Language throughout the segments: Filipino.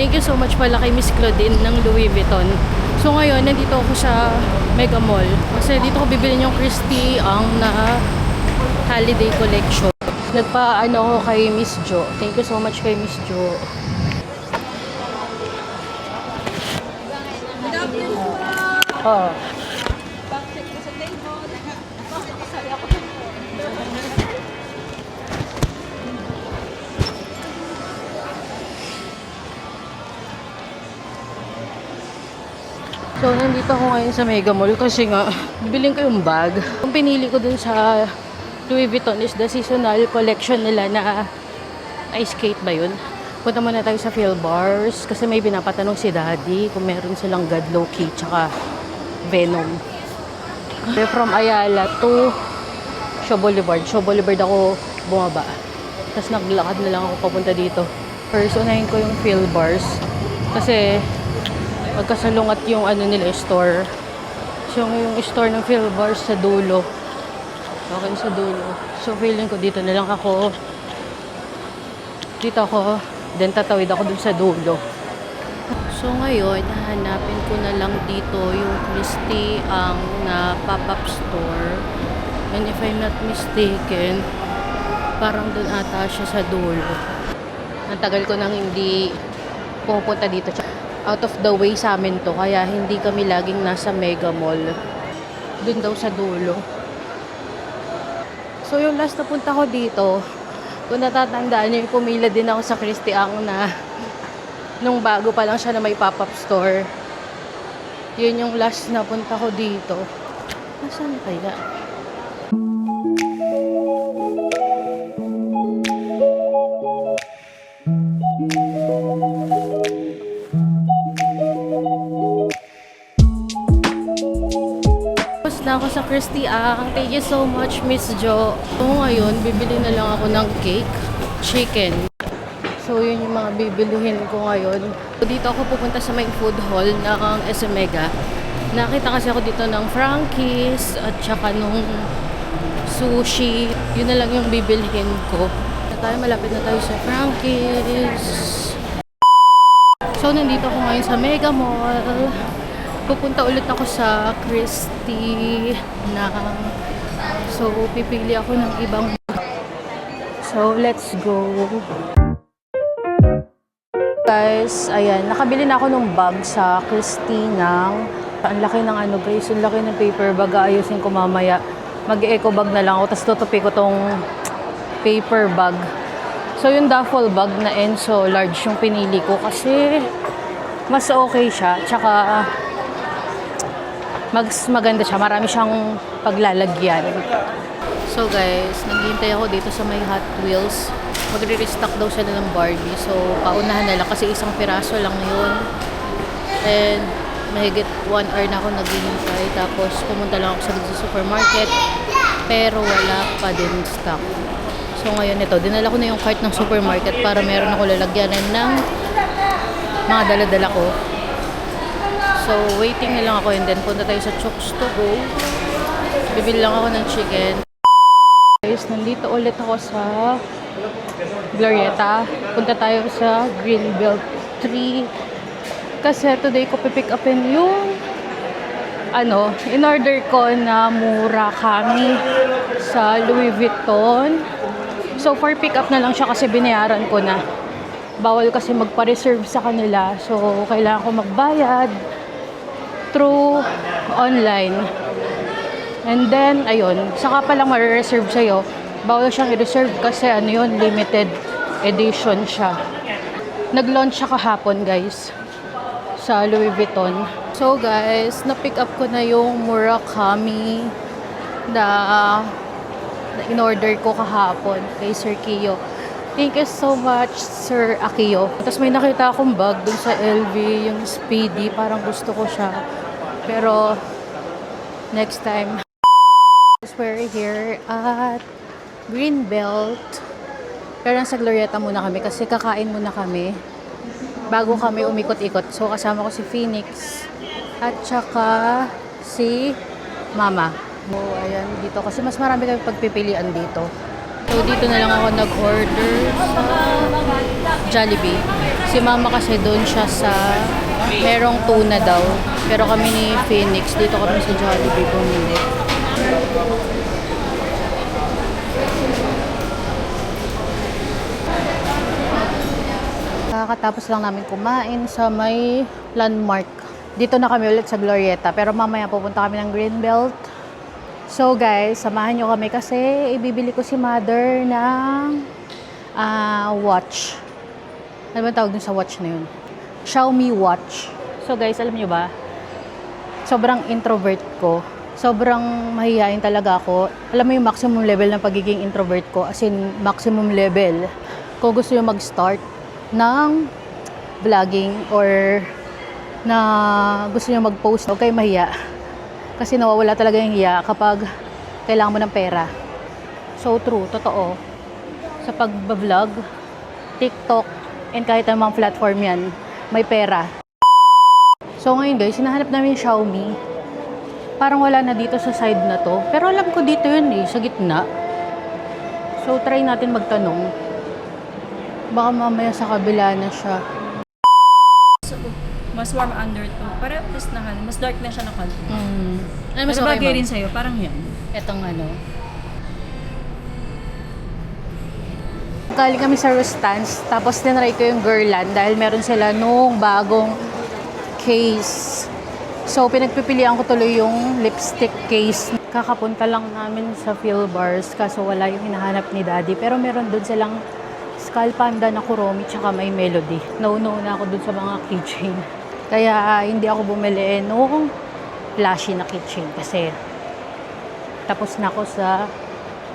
Thank you so much pala kay Miss Claudine ng Louis Vuitton. So ngayon, nandito ako sa Mega Mall. Kasi dito ko bibili yung Christy ang na holiday collection. Nagpaano ako kay Miss Jo. Thank you so much kay Miss Jo. Oh. So, nandito ako ngayon sa Mega Mall kasi nga, biling ko yung bag. Yung pinili ko dun sa Louis Vuitton is the seasonal collection nila na ice skate ba yun? Punta muna tayo sa Philbars kasi may pinapatanong si Daddy kung meron silang God Loki tsaka Venom. From Ayala to Shaw Boulevard. Shaw Boulevard ako bumaba. Tapos naglakad na lang ako papunta dito. First, unahin ko yung Philbars kasi magkasalungat yung ano nila store. So yung store ng Philbars sa dulo. Okay, sa dulo. So feeling ko dito na lang ako. Dito ako. Then tatawid ako dun sa dulo. So ngayon, hahanapin ko na lang dito yung Christy ang na pop-up store. And if I'm not mistaken, parang dun ata siya sa dulo. Ang tagal ko nang hindi pupunta dito. Out of the way sa amin to, kaya hindi kami laging nasa Mega Mall. Dun daw sa dulo. So yung last na punta ko dito, kung natatandaan nyo, pumila din ako sa Christy ang na nung bago pa lang siya na may pop-up store. Yun yung last na punta ko dito. Nasaan kaya? Na ako sa Christy ang. Thank you so much, Miss Jo. So ngayon, bibili na lang ako ng cake, chicken. So yun yung mga bibilihin ko ngayon. So, dito ako pupunta sa may food hall ng SM Mega. Nakita kasi ako dito ng Frankie's at saka nung sushi. Yun na lang yung bibilihin ko. Malapit na tayo sa Frankie's. So nandito ako ngayon sa Mega Mall. Pupunta ulit ako sa Christy na so pipili ako ng ibang. So let's go. Guys, ayan, nakabili na ako ng bag sa Christy ng ang laki ng ano guys, ang laki ng paper bag. Ayusin ko mamaya. Mag-eco bag na lang ako, tapos tutupi ko tong paper bag. So yung duffel bag na Enso large yung pinili ko kasi mas okay siya, tsaka maganda siya. Marami siyang paglalagyan. So guys, naghihintay ako dito sa may Hot Wheels. Magre-restock daw sila ng Barbie. So, paunahan na lang kasi isang piraso lang yun. And mahigit 1 hour na ako naghihintay. Tapos pumunta lang ako sa supermarket. Pero wala pa din stock. So ngayon ito, dinala ko na yung cart ng supermarket para meron ako lalagyanan ng mga dala-dala ko. So, waiting na lang ako and then punta tayo sa Chokes to go. Bibili lang ako ng chicken. Guys, nandito ulit ako sa Glorieta. Punta tayo sa Greenbelt 3. Kasi today ko pipick upin yung in-order ko na Murakami sa Louis Vuitton. So, for pick up na lang siya kasi binayaran ko na. Bawal kasi magpa-reserve sa kanila. So, kailangan ko magbayad through online. And then, ayun, saka pa lang ma-reserve sa'yo. Bawal siyang i-reserve kasi limited edition siya. Nag-launch siya kahapon, guys, sa Louis Vuitton. So, guys, na-pick up ko na yung Murakami na in-order ko kahapon kay Sir Kiyo. Thank you so much, Sir Akiyo. Tapos may nakita akong bag dun sa LV, yung Speedy. Parang gusto ko siya. Pero, next time. We're here at Greenbelt. Pero nasa Glorieta muna kami kasi kakain muna kami bago kami umikot-ikot. So, kasama ko si Phoenix at saka si Mama. So, ayan, dito. Kasi mas marami kami pagpipilian dito. So, dito na lang ako nag-order sa Jollibee. Si mama kasi doon siya sa merong tuna daw. Pero kami ni Phoenix, dito kami sa Jollibee bumili. Kakatapos lang namin kumain sa may landmark. Dito na kami ulit sa Glorieta. Pero mamaya pupunta kami ng Greenbelt. So guys, samahan nyo kami kasi ibibili ko si mother ng watch. Ano ba tawag dun sa watch na yun? Xiaomi watch. So guys, alam nyo ba? Sobrang introvert ko. Sobrang mahihain talaga ako. Alam mo yung maximum level ng pagiging introvert ko. As in, maximum level. Kung gusto nyo mag-start ng vlogging or na gusto nyo mag-post, huwag kayo mahiya. Kasi nawawala talaga yung hiya kapag kailangan mo ng pera. So true, totoo. Sa pag-vlog, TikTok, and kahit anong platform yan, may pera. So ngayon guys, hinahanap namin yung Xiaomi. Parang wala na dito sa side na to. Pero alam ko dito yun eh, sa gitna. So try natin magtanong. Baka mamaya sa kabila na siya. So, mas warm under to. Para at least mas dark na siya na color. Ano mas Mas okay bagay ba? rin sa'yo, parang yan. Etong ano. Galing kami sa Rustans, tapos tinry ko yung Guerlain dahil meron sila nung bagong case. So, pinagpipilian ko tuloy yung lipstick case. Kakapunta lang namin sa Philbars kaso wala yung hinahanap ni Daddy. Pero meron dun silang Skull Panda na Kuromi tsaka may Melody. No na ako dun sa mga keychain. Kaya hindi ako bumili nung flashy na keychain kasi tapos na ako sa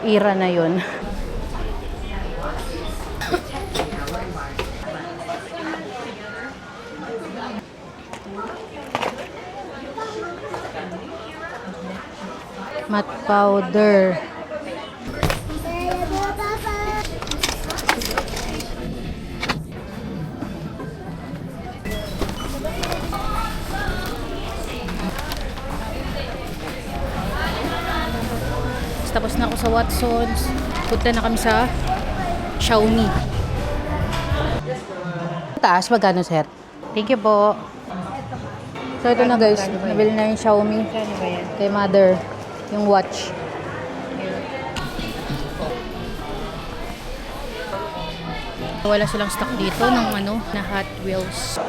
era na yun. Matte powder. Tapos na ako sa Watsons. Punta na kami sa Xiaomi. Taas, magkano sir? Thank you po. So ito na guys, nabili na yung Xiaomi. Kay mother. Yung watch. Wala silang stock dito ng ano, na Hot Wheels.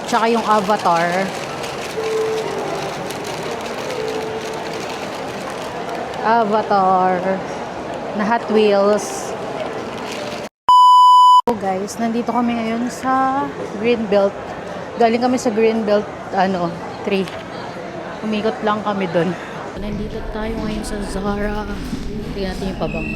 Tsaka yung Avatar. Avatar na Hot Wheels. So guys, nandito kami ngayon sa Greenbelt. Galing kami sa Greenbelt 3. Umikot lang kami doon. Nandito tayo ngayon sa Zara. Tingnan natin yung pabang.